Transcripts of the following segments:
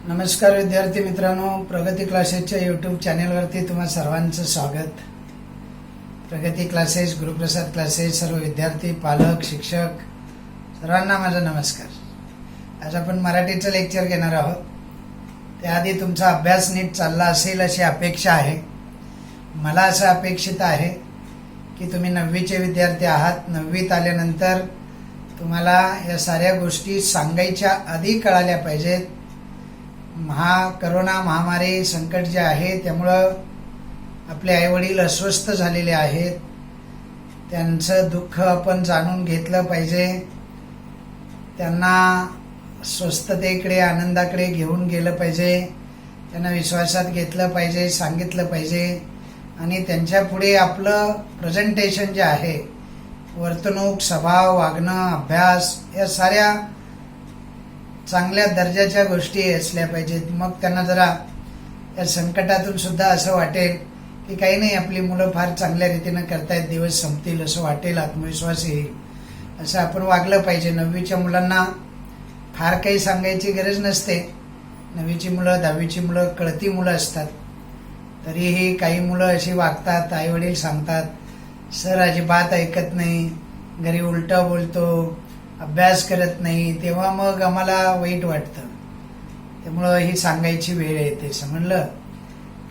नमस्कार विद्यार्थी मित्रांनो, प्रगती क्लासेसच्या यूट्यूब चॅनेलवरती तुम्हा सर्वांचं स्वागत। प्रगती क्लासेस, गुरुप्रसाद क्लासेस, सर्व विद्यार्थी, पालक, शिक्षक सर्वांना माझा नमस्कार। आज आपण मराठीचं लेक्चर घेणार आहोत। त्याआधी तुमचा अभ्यास नीट चालला असेल अशी अपेक्षा आहे। मला असं अपेक्षित आहे की तुम्ही 9वीचे विद्यार्थी आहात। 9वीत आल्यानंतर तुम्हाला या साऱ्या गोष्टी सांगायच्या आधी कळाल्या पाहिजेत। करोना महामारी संकट जे आहे त्यामुळं आपले आईवडील अस्वस्थ झालेले आहेत। त्यांचं दुःख आपण जाणून घेतलं पाहिजे। त्यांना स्वस्थतेकडे, आनंदाकडे घेऊन गेलं पाहिजे। त्यांना विश्वासात घेतलं पाहिजे, सांगितलं पाहिजे आणि त्यांच्या पुढे आपलं प्रेझेंटेशन जे आहे, वर्तणूक, स्वभाव, वागणं, अभ्यास या साऱ्या चांगल्या दर्जाच्या गोष्टी असल्या पाहिजेत। मग त्यांना जरा या संकटातून सुद्धा असं वाटेल की काही नाही, आपली मुलं फार चांगल्या रीतीनं करतायत, दिवस संपतील असं वाटेल, आत्मविश्वास येईल। असं आपण वागलं पाहिजे। 9वीच्या मुलांना फार काही सांगायची गरज नसते। 9वीची मुलं, 10वीची मुलं कळती मुलं असतात। तरीही काही मुलं अशी वागतात, आईवडील सांगतात, सर अजिबात ऐकत नाही, घरी उलटं बोलतो, अभ्यास करत नाही, तेव्हा मग आम्हाला वाईट वाटतं। त्यामुळं ही सांगायची वेळ येते, समजलं।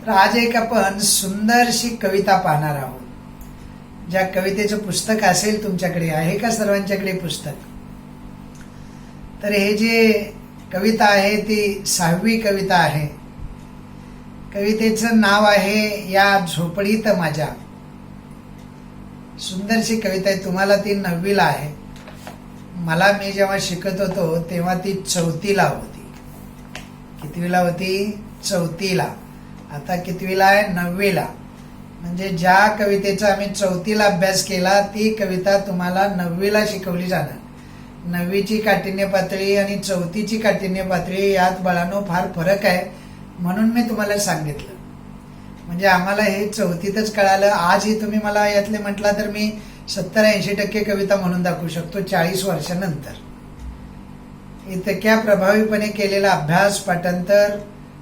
तर आज एक आपण सुंदरशी कविता पाहणार आहोत। ज्या कवितेचं पुस्तक असेल तुमच्याकडे, आहे का सर्वांच्याकडे पुस्तक? तर हे जे कविता आहे ती 6वी कविता आहे। कवितेचं नाव आहे या झोपडीत माझ्या। सुंदरशी कविता आहे। तुम्हाला ती 9वीला आहे। मला मी जेव्हा शिकत होतो तेव्हा ती 4थीला होती। कितवीला होती? 4थीला। आता कितवीला आहे? 9वीला। म्हणजे ज्या कवितेचा आम्ही 4थीला अभ्यास केला ती कविता तुम्हाला 9वीला शिकवली जाणार। 9वीची काठिण्य पातळी आणि 4थीची काठिण्य पातळी यात बाळांनो फार फरक आहे, म्हणून मी तुम्हाला सांगितलं। म्हणजे आम्हाला हे 4थीतच कळालं। आजही तुम्ही मला यातले म्हटला तर मी 70-80% कविता म्हणून दाखवू शकतो 40 वर्षानंतर। इतक्या प्रभावीपणे केलेला अभ्यास, पाठांतर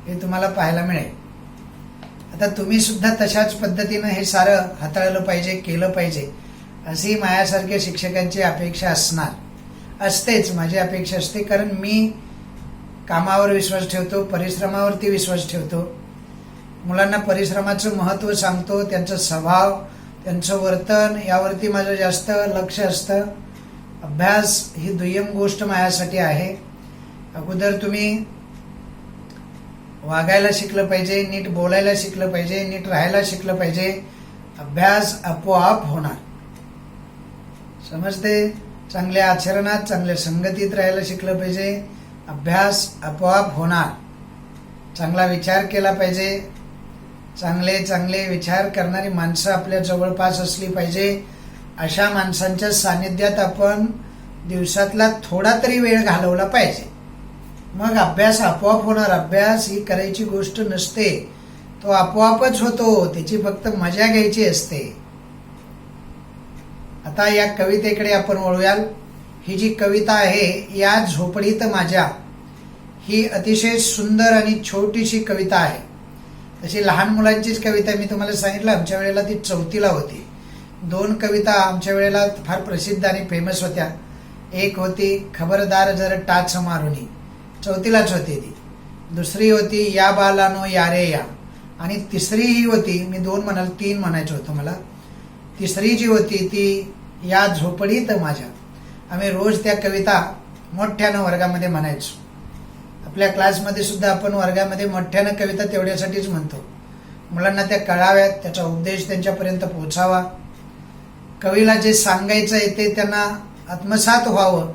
हे तुम्हाला पाहायला मिळेल। आता तुम्ही सुद्धा तशाच पद्धतीनं हे सारं हाताळलं पाहिजे, केलं पाहिजे, अशी माझ्यासारख्या शिक्षकांची अपेक्षा असतेच। माझी अपेक्षा असते, कारण मी कामावर विश्वास ठेवतो, परिश्रमावरती विश्वास ठेवतो। मुलांना परिश्रमाचं महत्त्व सांगतो, त्यांचा स्वभाव, त्यांचं वर्तन यावरती माझं जास्त लक्ष असतं। अभ्यास ही दुय्यम गोष्ट माझ्यासाठी आहे। अगोदर तुम्ही वागायला शिकलं पाहिजे, नीट बोलायला शिकलं पाहिजे, नीट राहायला शिकलं पाहिजे। अभ्यास आपोआप होणार, समजते? चांगल्या आचरणात, चांगल्या संगतीत राहायला शिकलं पाहिजे, अभ्यास आपोआप होणार। चांगला विचार केला पाहिजे, चांगले चांगले विचार करणारी माणसं आपल्या जवळपास असली पाहिजे। अशा माणसांच्या सानिध्यात आपण दिवसातला थोडा तरी वेळ घालवला पाहिजे, मग अभ्यास आपोआप होणार। अभ्यास ही करायची गोष्ट नसते, तो आपोआपच होतो, त्याची फक्त मजा घ्यायची असते। आता या कवितेकडे आपण वळूयाल। ही जी कविता आहे या झोपडीत माझ्या, ही अतिशय सुंदर आणि छोटीशी कविता आहे। तशी लहान मुलांचीच कविता मी तुम्हाला सांगितलं, आमच्या वेळेला ती 4थीला होती। 2 कविता आमच्या वेळेला फार प्रसिद्ध आणि फेमस होत्या। एक होती खबरदार जर टाच मारुनी, 4थीलाच होती ती। दुसरी होती या बालानो या रे या, आणि तिसरी ही होती, मी 2 म्हणाल 3 म्हणायचं होतं मला। तिसरी जी होती ती या झोपडीत माझ्या। आम्ही रोज त्या कविता मोठ्यानं वर्गामध्ये म्हणायचो। आपल्या क्लासमध्ये सुद्धा आपण वर्गामध्ये मोठ्यानं कविता तेवढ्यासाठीच म्हणतो, मुलांना त्या कळाव्यात, त्याचा उद्देश त्यांच्यापर्यंत पोहोचावा, कवीला जे सांगायचं आहे ते त्यांना आत्मसात व्हावं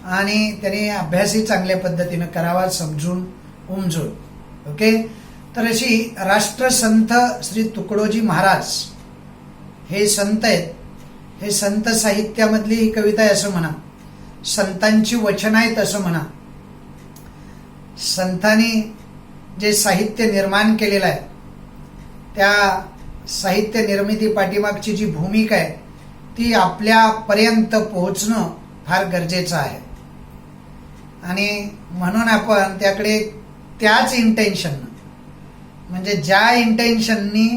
आणि त्यांनी अभ्यासही चांगल्या पद्धतीनं करावा, समजून उमजून। ओके, तर अशी राष्ट्रसंत श्री तुकडोजी महाराज हे संत आहेत। हे संत साहित्यामधली ही कविता आहे असं म्हणा, संतांची वचन आहेत असं म्हणा। संतांनी जे साहित्य निर्माण केलेलं आहे त्या साहित्य निर्मिती पाठीमागची जी भूमिका आहे ती आपल्यापर्यंत पोहोचणं फार गरजेचं आहे। आणि म्हणून आपण त्याकडे त्याच इंटेन्शन, म्हणजे ज्या इंटेन्शननी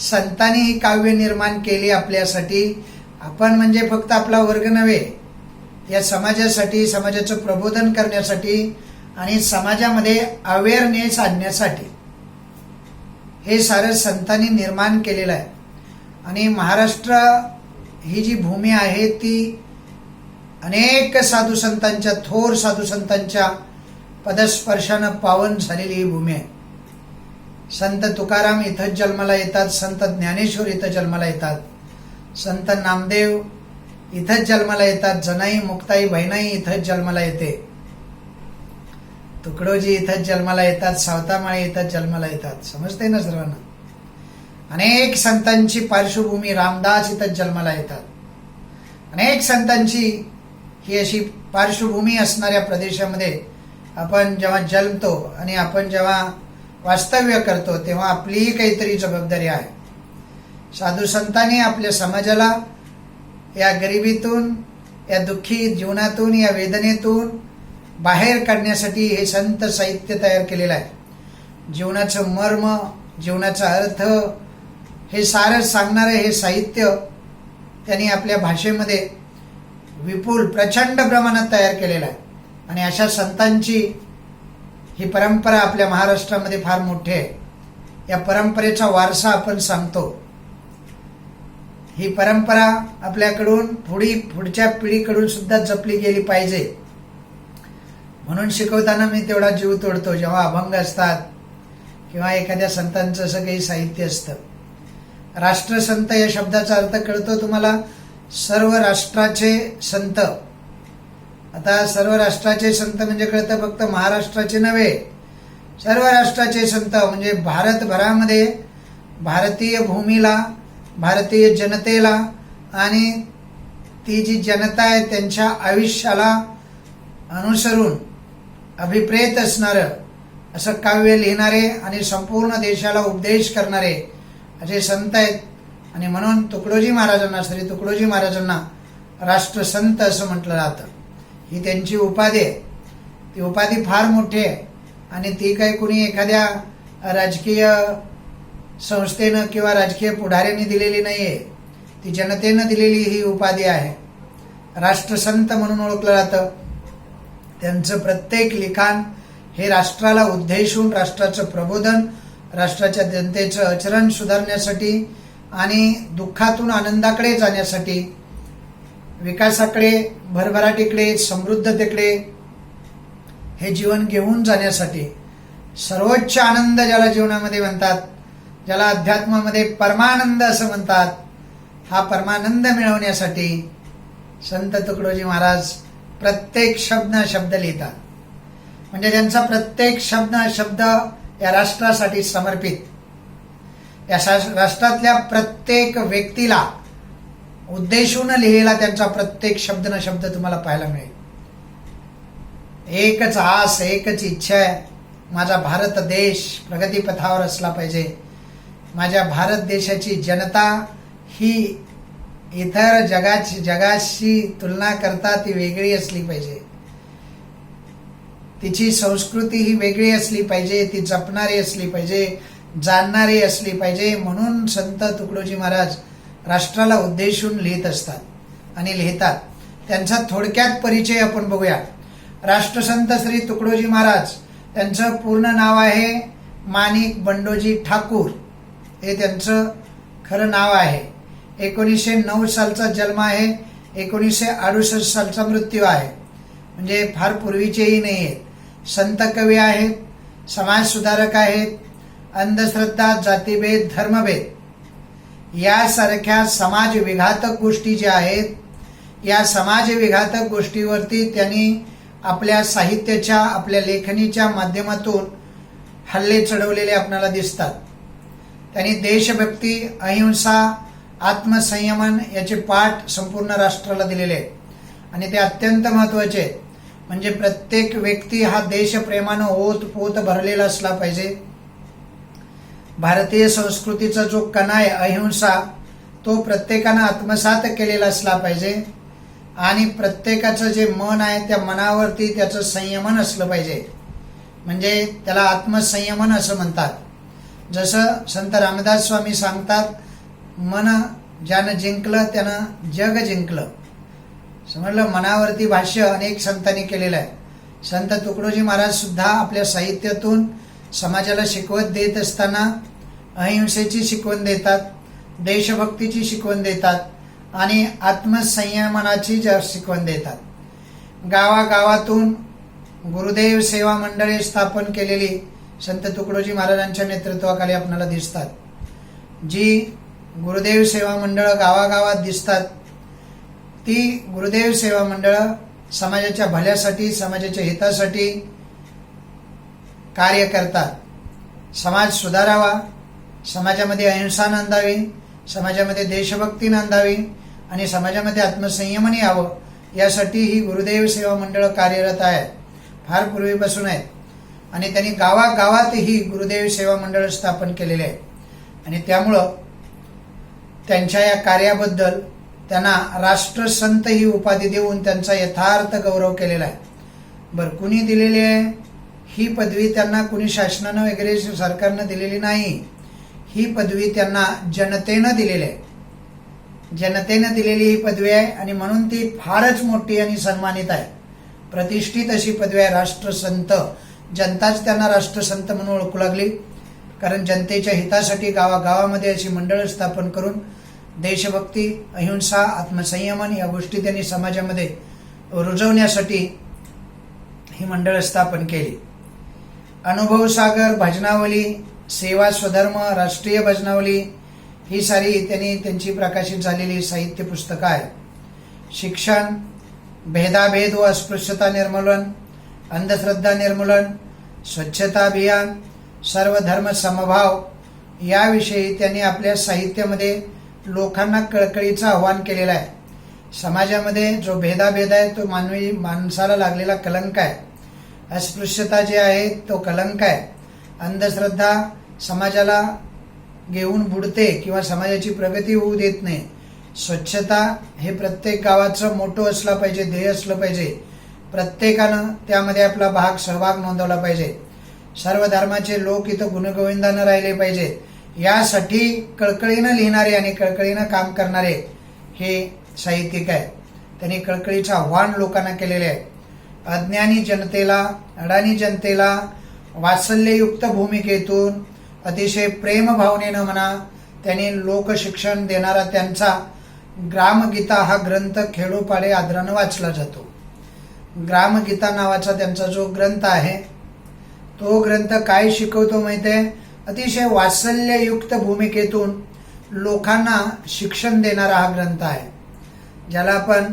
संतांनी ही काव्य निर्माण केली आपल्यासाठी, आपण म्हणजे फक्त आपला वर्ग नव्हे, या समाजासाठी, समाजाचं प्रबोधन करण्यासाठी आणि समाजामध्ये अवेअरनेस आणण्यासाठी हे सारं संतांनी निर्माण केलेलं आहे. आणि महाराष्ट्र ही जी भूमी आहे ती अनेक साधू संतांच्या, थोर साधू संतांच्या पदस्पर्शानं पावन झालेली ही भूमी आहे. संत तुकाराम इथंच जन्माला येतात, संत ज्ञानेश्वर इथं जन्माला येतात, संत नामदेव इथंच जन्माला येतात, जनाई मुक्ताई बहिणाई इथंच जन्माला येते, तुकडोजी इथंच जन्माला येतात, सावतामाळी इथंच जन्माला येतात. समजते ना सर्वांना? अनेक संतांची पार्श्वभूमी, रामदास इथंच जन्माला येतात. अनेक संतांची ही अशी पार्श्वभूमी असणाऱ्या प्रदेशामध्ये आपण जेव्हा जन्मतो आणि आपण जेव्हा वास्तव्य करतो तेव्हा आपलीही काहीतरी जबाबदारी आहे. साधू संतांनी आपल्या समाजाला या गरिबीतून, या दुःखी जीवनातून, या वेदनेतून बाहेर काढण्यासाठी हे संत साहित्य तयार केलेलं आहे. जीवनाचं मर्म, जीवनाचा अर्थ हे सारं सांगणारं हे साहित्य त्यांनी आपल्या भाषेमध्ये विपुल प्रचंड प्रमाणात तयार केलेलं आहे. आणि अशा संतांची ही परंपरा आपल्या महाराष्ट्रामध्ये फार मोठी आहे. या परंपरेचा वारसा आपण सांगतो. ही परंपरा आपल्याकडून पुढच्या पिढीकडून सुद्धा जपली गेली पाहिजे. म्हणून शिकवताना मी तेवढा जीव तोडतो जेव्हा अभंग असतात किंवा एखाद्या संतांचं असं काही साहित्य असतं. राष्ट्रसंत या शब्दाचा अर्थ कळतो तुम्हाला? सर्व राष्ट्राचे संत. आता सर्व राष्ट्राचे संत म्हणजे कळतं फक्त महाराष्ट्राचे नव्हे, सर्व राष्ट्राचे संत म्हणजे भारतभरामध्ये भारतीय भूमीला, भारतीय जनतेला आणि ती जी जनता आहे त्यांच्या आयुष्याला अनुसरून अभिप्रेत असणारं असं काव्य लिहिणारे आणि संपूर्ण देशाला उपदेश करणारे असे संत आहेत. आणि म्हणून तुकडोजी महाराजांना, श्री तुकडोजी महाराजांना राष्ट्रसंत असं म्हटलं जातं. ही त्यांची उपाधी आहे. ती उपाधी फार मोठी आहे आणि ती काही कुणी एखाद्या राजकीय संस्थेनं किंवा राजकीय पुढाऱ्यांनी दिलेली नाही आहे. ती जनतेनं दिलेली ही उपाधी आहे. राष्ट्रसंत म्हणून ओळखलं जातं. त्यांचं प्रत्येक लिखाण हे राष्ट्राला उद्देशून, राष्ट्राचं प्रबोधन, राष्ट्राच्या जनतेचं आचरण सुधारण्यासाठी आणि दुःखातून आनंदाकडे जाण्यासाठी, विकासाकडे, भरभराटीकडे, समृद्धतेकडे हे जीवन घेऊन जाण्यासाठी, सर्वोच्च आनंद ज्याला जीवनामध्ये म्हणतात, ज्याला अध्यात्मामध्ये परमानंद असं म्हणतात, हा परमानंद मिळवण्यासाठी संत तुकडोजी महाराज प्रत्येक शब्द लिहितात. म्हणजे त्यांचा प्रत्येक शब्द या राष्ट्रासाठी समर्पित. या राष्ट्रातल्या प्रत्येक व्यक्तीला उद्देशून लिहिलेला त्यांचा प्रत्येक शब्द तुम्हाला पाहायला मिळेल. एकच आस, एकच इच्छा आहे, माझा भारत देश प्रगतीपथावर असला पाहिजे. माझ्या भारत देशाची जनता ही इतर जगाशी तुलना करता ती वेगळी असली पाहिजे. तिची संस्कृती ही वेगळी असली पाहिजे, ती जपणारी असली पाहिजे, जाणणारी असली पाहिजे. म्हणून संत तुकडोजी महाराज राष्ट्राला उद्देशून लिहित असतात आणि लिहितात. त्यांचा थोडक्यात परिचय आपण बघूया. राष्ट्रसंत श्री तुकडोजी महाराज, त्यांचं पूर्ण नाव आहे माणिक बंडोजी ठाकूर, हे त्यांचं खरं नाव आहे. 1909 सालचा जन्म आहे, 1968 सालचा मृत्यू आहे, म्हणजे फार पूर्वीचेही नाही आहेत. संत कवी आहेत, समाजसुधारक आहेत. अंधश्रद्धा, जातीभेद, धर्मभेद यासारख्या समाज विघातक गोष्टी ज्या आहेत, या समाज विघातक गोष्टीवरती त्यांनी आपल्या साहित्याच्या, आपल्या लेखणीच्या माध्यमातून हल्ले चढवलेले आपल्याला दिसतात. त्यांनी देशभक्ती, अहिंसा, आत्मसंयमन याचे पाठ संपूर्ण राष्ट्राला दिलेले आहेत आणि ते अत्यंत महत्त्वाचे आहेत. म्हणजे प्रत्येक व्यक्ती हा देशप्रेमानं ओतपोत भरलेला असला पाहिजे. भारतीय संस्कृतीचा जो कणा आहे अहिंसा, तो प्रत्येकानं आत्मसात केलेला असला पाहिजे आणि प्रत्येकाचं जे मन आहे त्या मनावरती त्याचं संयमन असलं पाहिजे. म्हणजे त्याला आत्मसंयमन असं म्हणतात. जसं संत रामदास स्वामी सांगतात, मन ज्यानं जिंकलं त्यानं जग जिंकलं. समजलं. मनावरती भाष्य अनेक संतांनी केलेलं आहे. संत तुकडोजी महाराज सुद्धा आपल्या साहित्यातून समाजाला शिकवत देत असताना अहिंसेची शिकवण देतात, देशभक्तीची शिकवण देतात आणि आत्मसंयमनाची शिकवण देतात. गावागावातून गुरुदेव सेवा मंडळे स्थापन केलेली संत तुकडोजी महाराजांच्या नेतृत्वाखाली आपल्याला दिसतात. जी गुरुदेव सेवा मंडळं गावागावात दिसतात, ती गुरुदेव सेवा मंडळं समाजाच्या भल्यासाठी, समाजाच्या हितासाठी कार्य करतात. समाज सुधारावा, समाजामध्ये अहिंसा नांदावी, समाजामध्ये देशभक्ती नांदावी आणि समाजामध्ये आत्मसंयमन यावं, यासाठी ही गुरुदेव सेवा मंडळं कार्यरत आहेत. फार पूर्वीपासून आहेत आणि त्यांनी गावागावात ही गुरुदेव सेवा मंडळ स्थापन केलेले आहे. आणि त्यामुळं त्यांच्या या कार्याबद्दल त्यांना राष्ट्रसंत ही उपाधी देऊन त्यांचा यथार्थ गौरव केलेला आहे. बरं, कुणी दिलेली आहे ही पदवी? त्यांना कुणी शासनानं वगैरे सरकारनं दिलेली नाही. ही पदवी त्यांना जनतेनं दिलेली आहे. जनतेनं दिलेली ही पदवी आहे आणि म्हणून ती फारच मोठी आणि सन्मानित आहे. प्रतिष्ठित अशी पदवी आहे, राष्ट्रसंत. जनताच त्यांना राष्ट्रसंत म्हणून ओळखू लागली, कारण जनतेच्या हितासाठी गावागावामध्ये अशी मंडळं स्थापन करून देशभक्ती, अहिंसा, आत्मसंयमन या गोष्टी त्यांनी समाजामध्ये रुजवण्यासाठी ही मंडळं स्थापन केली. अनुभव सागर, भजनावली, सेवा स्वधर्म, राष्ट्रीय भजनावली ही सारी त्यांनी त्यांची प्रकाशित झालेली साहित्य पुस्तकं आहेत. शिक्षण, भेदाभेद व अस्पृश्यता निर्मूलन, अंधश्रद्धा निर्मूलन, स्वच्छता अभियान, सर्व धर्म समभाव याविषयी त्यांनी आपल्या साहित्यामध्ये लोकांना कळकळीचं आव्हान केलेलं आहे. समाजामध्ये जो भेदाभेद आहे तो माणसाला लागलेला कलंक आहे. अस्पृश्यता जे आहे तो कलंक आहे. अंधश्रद्धा समाजाला घेऊन बुडते किंवा समाजाची प्रगती होऊ देत नाही. स्वच्छता हे प्रत्येक गावाचं मोठं असलं पाहिजे, ध्येय असलं पाहिजे. प्रत्येकानं त्यामध्ये आपला सहभाग नोंदवला पाहिजे. सर्व धर्माचे लोक इथं गुणगोविंदानं राहिले पाहिजे. यासाठी कळकळीनं लिहिणारे आणि कळकळीनं काम करणारे हे साहित्यिक आहेत. त्यांनी कळकळीचं आव्हान लोकांना केलेले आहे. अज्ञानी जनतेला, अडाणी जनतेला वात्सल्ययुक्त भूमिकेतून अतिशय प्रेम भावनेनं म्हणा त्यांनी लोकशिक्षण देणारा त्यांचा ग्रामगीता हा ग्रंथ खेडोपाडे आदरानं वाचला जातो. ग्रामगीता नावाचा त्यांचा जो ग्रंथ आहे तो ग्रंथ काय शिकवतो माहिती आहे? अतिशय वात्सल्ययुक्त भूमिकेतून लोकांना शिक्षण देणारा हा ग्रंथ आहे, ज्याला आपण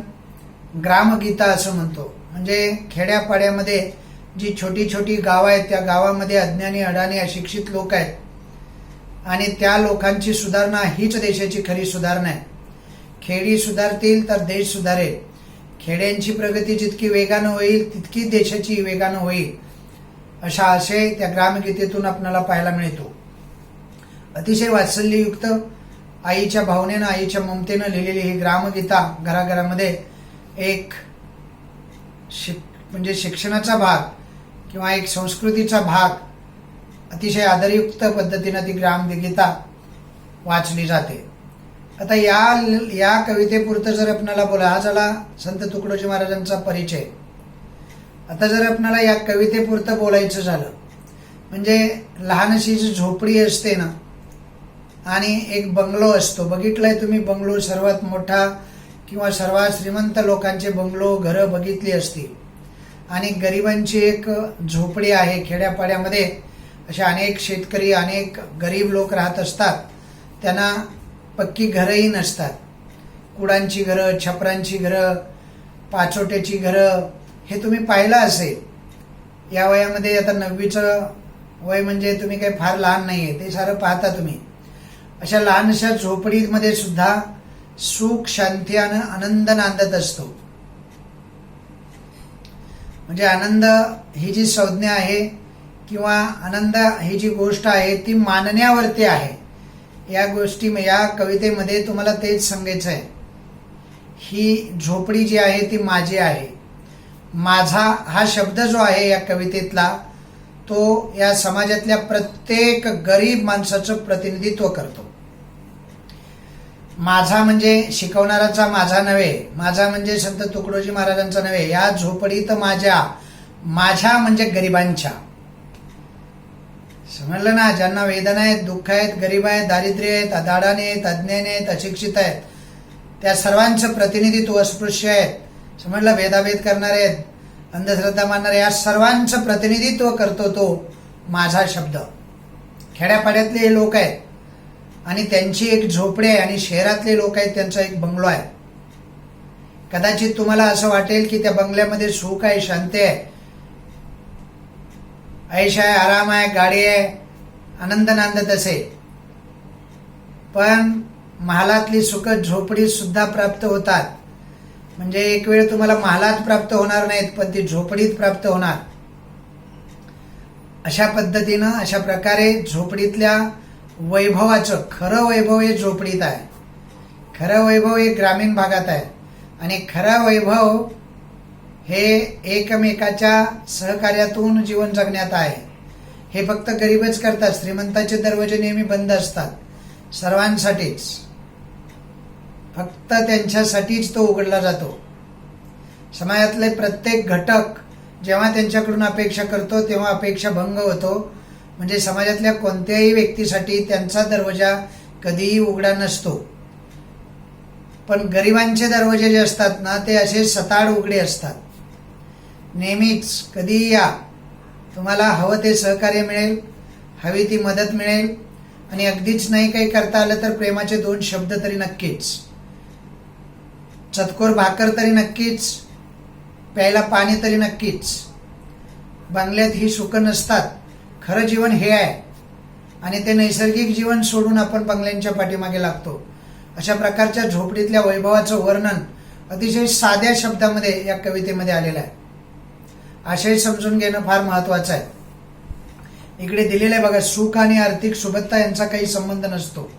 ग्रामगीता असं म्हणतो. म्हणजे खेड्यापाड्यामध्ये जी छोटी छोटी गावं आहेत त्या गावामध्ये अज्ञानी, अडाणी, अशिक्षित लोक आहेत आणि त्या लोकांची सुधारणा हीच देशाची खरी सुधारणा आहे. खेडी सुधारतील तर देश सुधारेल. खेड्यांची प्रगती जितकी वेगानं होईल तितकी देशाची वेगानं होईल, अशा आशय त्या ग्रामगीतेतून आपल्याला पाहायला मिळतो. अतिशय वात्सल्ययुक्त आईच्या भावनेनं, आईच्या ममतेनं लिहिलेली ही ग्रामगीता घराघरामध्ये एक म्हणजे शिक्षणाचा भाग किंवा एक संस्कृतीचा भाग अतिशय आदरयुक्त पद्धतीनं ती ग्रामगीता वाचली जाते. आता या कवितेपुरतं जर आपल्याला बोला, हा झाला संत तुकडोजी महाराजांचा परिचय. आता जर आपल्याला या कवितेपुरतं बोलायचं झालं म्हणजे लहानशी जी झोपडी असते ना आणि एक बंगलो असतो, बघितलाय तुम्ही बंगलो? सर्वात मोठा किंवा सर्वात श्रीमंत लोकांचे बंगलो, घरं बघितली असतील. आणि गरिबांची एक झोपडी आहे. खेड्यापाड्यामध्ये असे अनेक शेतकरी, अनेक गरीब लोक राहत असतात. त्यांना पक्की घरंही नसतात. कुडांची घरं, छपरांची घरं, पाचोट्याची घरं हे तुम्ही पाहिलं असेल. या वयामध्ये आता 9वीचं वय म्हणजे तुम्ही काही फार लहान नाहीये, ते सारं पाहता तुम्ही. अशा लहानशा झोपडीमध्ये सुद्धा सुख, शांती आणि आनंद नांदत असतो. म्हणजे आनंद ही जी संज्ञा आहे किंवा आनंद ही जी गोष्ट आहे ती मानण्यावरती आहे. या गोष्टी, या कवितेमध्ये तुम्हाला तेच सांगायचं आहे. ही झोपडी जी आहे ती माझी आहे. माझा हा शब्द जो आहे या कवितेतला तो या समाजातल्या प्रत्येक गरीब माणसाचं प्रतिनिधित्व करतो. माझा म्हणजे शिकवणाराचा माझा नव्हे, माझा म्हणजे संत तुकडोजी महाराजांचा नव्हे, या झोपडीत माझ्या म्हणजे गरिबांच्या. समजलं ना? ज्यांना वेदना आहेत, दुःख आहेत, गरीब आहेत, दारिद्र्य आहेत, अदाडाने आहेत, अज्ञानी आहेत, अशिक्षित आहेत, त्या सर्वांचं प्रतिनिधित्व, अस्पृश्य आहेत, समजलं, भेदाभेद करणारे आहेत, अंधश्रद्धा मानणारे, या सर्वांचं प्रतिनिधित्व करतो तो माझा शब्द. खेड्यापाड्यातले हे लोक आहेत आणि त्यांची एक झोपडी आहे, आणि शहरातले लोक आहेत त्यांचा एक बंगलो आहे. कदाचित तुम्हाला असं वाटेल की त्या बंगल्यामध्ये सुख आहे, शांती आहे, ऐश आहे, आराम आहे, गाडी आहे, आनंद नांदत असे. पण महालातली सुख झोपडीत सुद्धा प्राप्त होतात. म्हणजे एक वेळ तुम्हाला महालात प्राप्त होणार नाहीत, पण ती झोपडीत प्राप्त होणार. अशा पद्धतीनं, अशा प्रकारे झोपडीतल्या वैभवाचं खरं वैभव हे झोपडीत आहे. खरं वैभव हे ग्रामीण भागात आहे. आणि खरं वैभव हे एकमेकाच्या सहकार्यातून जीवन जगण्यात आहे. हे फक्त गरीबच करतात. श्रीमंताचे दरवाजे नेहमी बंद असतात सर्वांसाठीच, फक्त त्यांच्यासाठीच तो उघडला जातो. समाजातले प्रत्येक घटक जेव्हा त्यांच्याकडून अपेक्षा करतो तेव्हा अपेक्षा भंग होतो. म्हणजे समाजातल्या कोणत्याही व्यक्तीसाठी त्यांचा दरवाजा कधीही उघडा नसतो. पण गरिबांचे दरवाजे जे असतात ना, ते असे सताड उघडे असतात. नेहमीच कधीही या, तुम्हाला हवं ते सहकार्य मिळेल, हवी ती मदत मिळेल. आणि अगदीच नाही काही करता आलं तर प्रेमाचे 2 शब्द तरी नक्कीच, चतकोर भाकर तरी नक्कीच, प्यायला पाणी तरी नक्कीच. बंगल्यात ही सुख नसतात. खरं जीवन हे आहे. आणि ते नैसर्गिक जीवन सोडून आपण बंगल्यांच्या पाठीमागे लागतो. अशा प्रकारच्या झोपडीतल्या वैभवाचं वर्णन अतिशय साध्या शब्दामध्ये या कवितेमध्ये आलेलं आहे. आशय समजून घेणं फार महत्वाचं आहे. इकडे दिलेलं आहे बघा, सुख आणि आर्थिक सुबत्ता यांचा काही संबंध नसतो.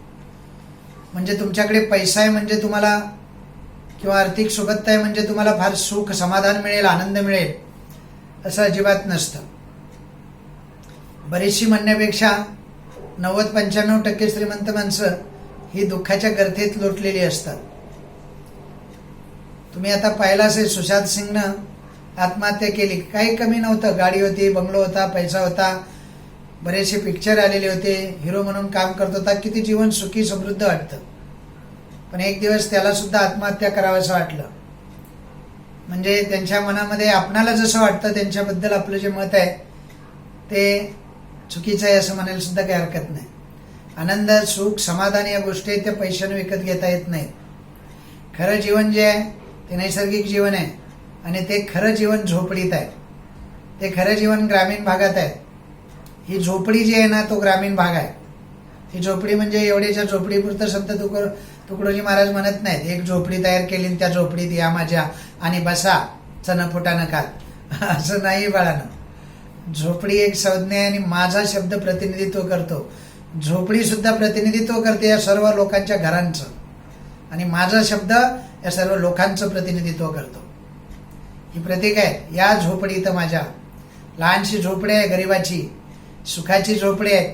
म्हणजे तुमच्याकडे पैसा आहे म्हणजे तुम्हाला, किंवा आर्थिक सुबत्ता आहे म्हणजे तुम्हाला फार सुख, समाधान मिळेल, आनंद मिळेल, असं अजिबात नसतं. बरीचशी म्हणण्यापेक्षा 90-95% श्रीमंत माणसं ही दुःखाच्या गर्तेत लोटलेली असतात. तुम्ही आता पाहिलं असेल, सुशांत सिंगनं आत्महत्या केली. काही कमी नव्हतं, गाडी होती, बंगलो होता, पैसा होता, बरेचसे पिक्चर आलेले होते, हिरो म्हणून काम करत होता, किती जीवन सुखी समृद्ध वाटतं. पण एक दिवस त्याला सुद्धा आत्महत्या करावंसं वाटलं. म्हणजे त्यांच्या मनामध्ये आपणाला जसं वाटतं त्यांच्याबद्दल आपलं जे मत आहे ते चुकीचं आहे असं म्हणायला सुद्धा काही हरकत नाही. आनंद, सुख, समाधान या गोष्टी त्या पैशाने विकत घेता येत नाहीत. खरं जीवन जे आहे ते नैसर्गिक जीवन आहे. आणि ते खरं जीवन झोपडीत आहे. ते खरं जीवन ग्रामीण भागात आहे. ही झोपडी जी आहे ना, तो ग्रामीण भाग आहे. ही झोपडी म्हणजे एवढ्याच्या झोपडीपुरतं संत तुकडोजी महाराज म्हणत नाहीत, एक झोपडी तयार केली त्या झोपडीत या माझ्या आणि बसा चणफुटा नका, असं नाही बाळानं. झोपडी एक संज्ञा आहे आणि माझा शब्द प्रतिनिधित्व करतो. झोपडी सुद्धा प्रतिनिधित्व करते या सर्व लोकांच्या घरांचं, आणि माझा शब्द या सर्व लोकांचं प्रतिनिधित्व करतो. ही प्रतीक आहे. या झोपडीत माझ्या, लहानशी झोपडी आहे गरिबाची, सुखाची झोपडी आहे,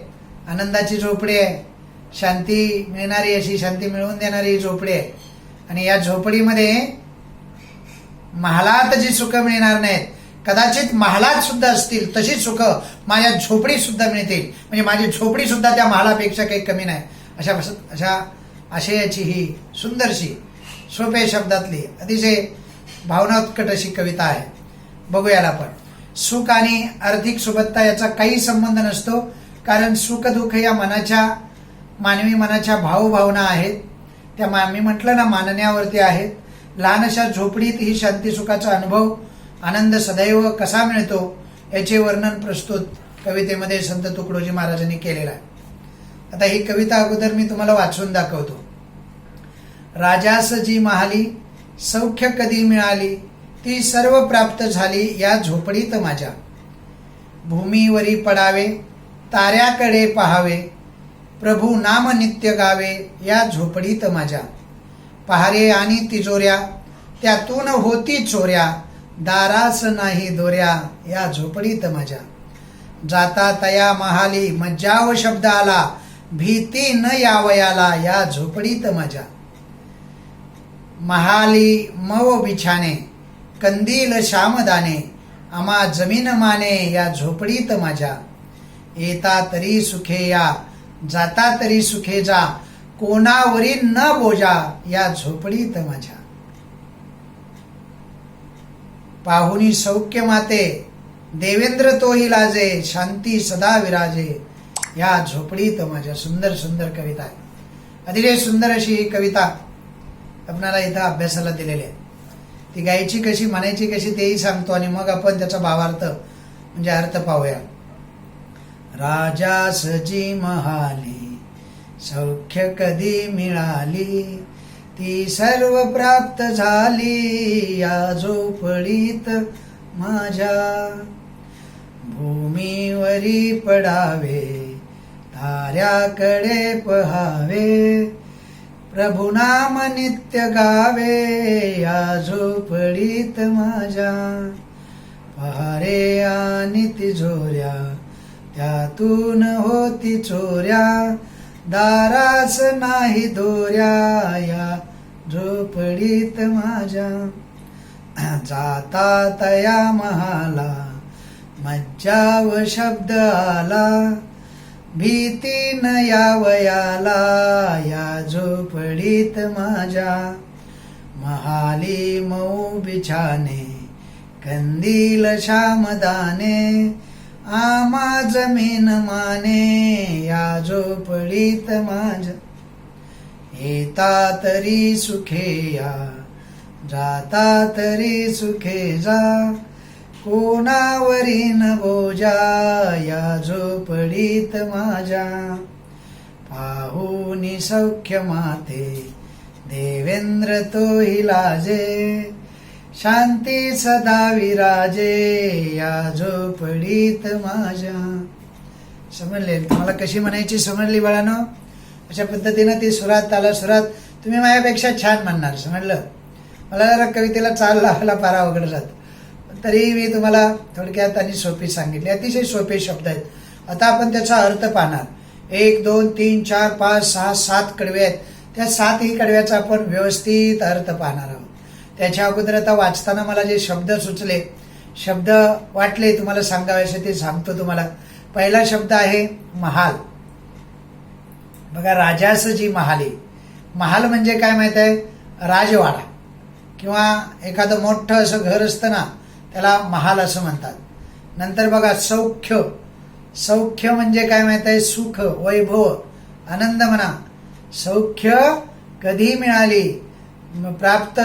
आनंदाची झोपडी आहे, शांती मिळणारी, अशी शांती मिळवून देणारी झोपडी आहे. आणि या झोपडीमध्ये महालात जी सुख मिळणार नाहीत, कदाचित महालात सुद्धा असतील तशी सुख माझ्या झोपडीत सुद्धा मिळतील. म्हणजे माझी झोपडी सुद्धा त्या महालापेक्षा काही कमी नाही. अशा आशयाची ही सुंदरशी, सोप्या शब्दातली, अतिशय भावनात्कट अशी कविता आहे. बघूयाला आपण. सुख आणि आर्थिक सुबत्ता याचा काही संबंध नसतो. कारण सुख दुःख या मानवी मनाच्या भावभावना आहेत. त्या मी म्हटलं ना, मानण्यावरती आहेत. लहानशा झोपडीत ही शांती सुखाचा अनुभव, आनंद सदैव कसा मिळतो याचे वर्णन प्रस्तुत कवितेमध्ये संत तुकडोजी महाराजांनी केलेलं आहे. आता ही कविता अगोदर मी तुम्हाला वाचून दाखवतो. राजास जी महाली सौख्य कधी मिळाली, ती सर्व प्राप्त झाली या झोपडीत माझ्या. भूमीवरी पडावे ताऱ्याकडे पहावे, प्रभू नाम नित्य गावे या झोपडीत माझ्या. पहारे आणि तिजोऱ्या त्यातून होती चोऱ्या, दारास नाही दोऱ्या या झोपडीत माझ्या. जाता तया महाली मज्जाव शब्द आला, भीती न यावयाला या झोपडीत माझ्या. महाली मव बिछाने, कंदील श्यामदाने, आम्हा जमीन माने या झोपडीत माझ्या. येता तरी सुखे या, जाता तरी सुखे जा, कोणावरी न बोजा या झोपडीत माझ्या. पाहुनी सौख्य माते, देवेंद्र तोही लाजे, शांती सदा विराजे या झोपडीत माझ्या. सुंदर सुंदर कविता आहे. अतिशय सुंदर अशी ही कविता आपणाला इथं अभ्यासाला दिलेली आहे. ती गायची कशी, म्हणायची कशी तेही सांगतो आणि मग आपण त्याचा भावार्थ म्हणजे अर्थ पाहूया. राजासजी महाली सौख्य कधी मिळाली, ती सर्व प्राप्त झाली या झोपडीत माझ्या. भूमीवरी पडावे, ताऱ्याकडे पहावे, प्रभुनाम नित्य गावे या झोपडीत माझ्या. पहारे आणि तिजोऱ्या, त्यातून होती चोऱ्या, दारास नाही दोऱ्या या झोपडीत माझ्या. जाता तया महाला मज्जाव शब्द आला, भीती न यावयाला या झोपडीत माझ्या. महाली मऊ बिछाने, कंदील श्यामदाने, आम्हा जमीन माने या झोपडीत माझ्या. येता तरी सुखे या, जाता तरी सुखे जा, कोणावरी न बोजा या झोपडीत माझ्या. पाहुनी सौख्य माते, देवेंद्र तोही लाजे, शांती सदा विराजे या झोपडीत माझ्या. समजले तुम्हाला कशी म्हणायची? समजली बाळांनो? अशा पद्धतीनं ती सुरात, ताला सुरात तुम्ही माझ्यापेक्षा छान म्हणणार. समजलं? मला जरा कवितेला चाल लावायला फार अवघड जात, तरी मी तुम्हाला थोडक्यात आणि सोपी सांगितली. अतिशय सोपे शब्द आहेत. आता आपण त्याचा अर्थ पाहणार. 1 2 3 4 5 6 7 कडवे आहेत. त्या 7ही कडव्याचा आपण व्यवस्थित अर्थ पाहणार आहोत. त्याच्या अगोदर आता वाचताना मला जे शब्द सुचले, शब्द वाटले तुम्हाला सांगावेसे ते सांगतो तुम्हाला. पहिला शब्द आहे महाल. बघा, राजासजी महाली. महाल म्हणजे काय माहित आहे? राजवाडा किंवा एखादं मोठं असं घर असतं ना, त्याला महाल असं म्हणतात. नंतर बघा सौख्य. सौख्य म्हणजे काय माहित आहे? सुख, वैभव, आनंद म्हणा. सौख्य कधी मिळाली, प्राप्त